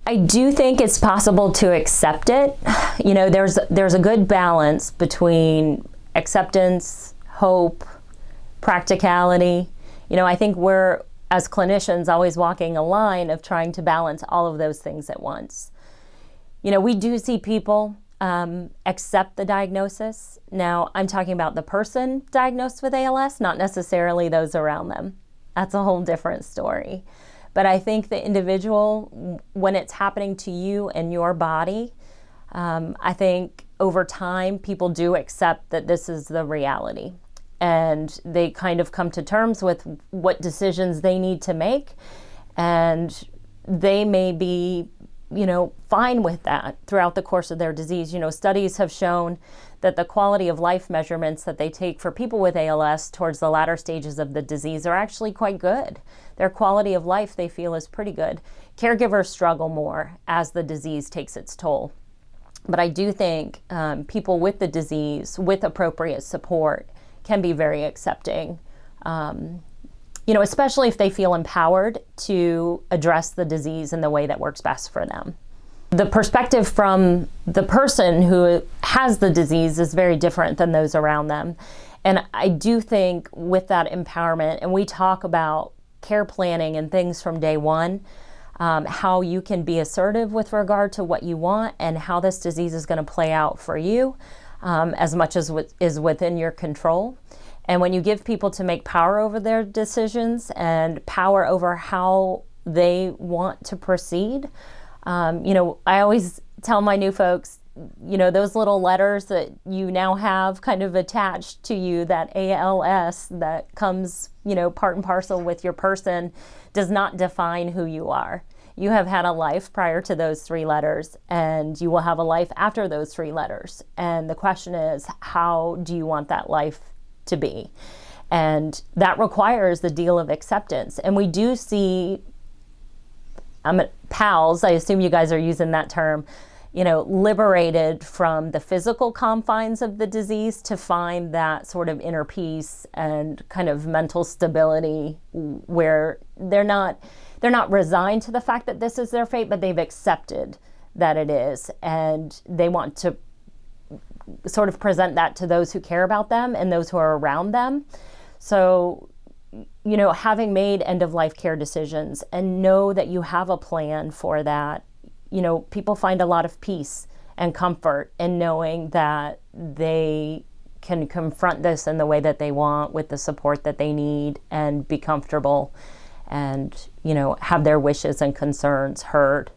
I do think it's possible to accept it. You know, there's a good balance between acceptance, hope, practicality. You know, I think we're, as clinicians, always walking a line of trying to balance all of those things at once. You know, we do see people accept the diagnosis. Now, I'm talking about the person diagnosed with ALS, not necessarily those around them. That's a whole different story. But I think the individual, when it's happening to you and your body, I think over time people do accept that this is the reality. And they kind of come to terms with what decisions they need to make. And they may be, you know, fine with that throughout the course of their disease. You know, studies have shown that the quality of life measurements that they take for people with ALS towards the latter stages of the disease are actually quite good. Their quality of life, they feel, is pretty good. Caregivers struggle more as the disease takes its toll. But I do think people with the disease, with appropriate support, can be very accepting. You know, especially if they feel empowered to address the disease in the way that works best for them. The perspective from the person who has the disease is very different than those around them. And I do think with that empowerment, and we talk about care planning and things from day one, how you can be assertive with regard to what you want and how this disease is going to play out for you, as much as is within your control. And when you give people to make power over their decisions and power over how they want to proceed, you know, I always tell my new folks, you know, those little letters that you now have kind of attached to you, that ALS that comes, you know, part and parcel with your person, does not define who you are. You have had a life prior to those 3 letters, and you will have a life after those 3 letters. And the question is, how do you want that life to be? And that requires the deal of acceptance. And we do see pals, I assume you guys are using that term, you know, liberated from the physical confines of the disease to find that sort of inner peace and kind of mental stability where they're not resigned to the fact that this is their fate, but they've accepted that it is. And they want to sort of present that to those who care about them and those who are around them. So, you know, having made end-of-life care decisions and know that you have a plan for that, you know, people find a lot of peace and comfort in knowing that they can confront this in the way that they want, with the support that they need, and be comfortable and, you know, have their wishes and concerns heard.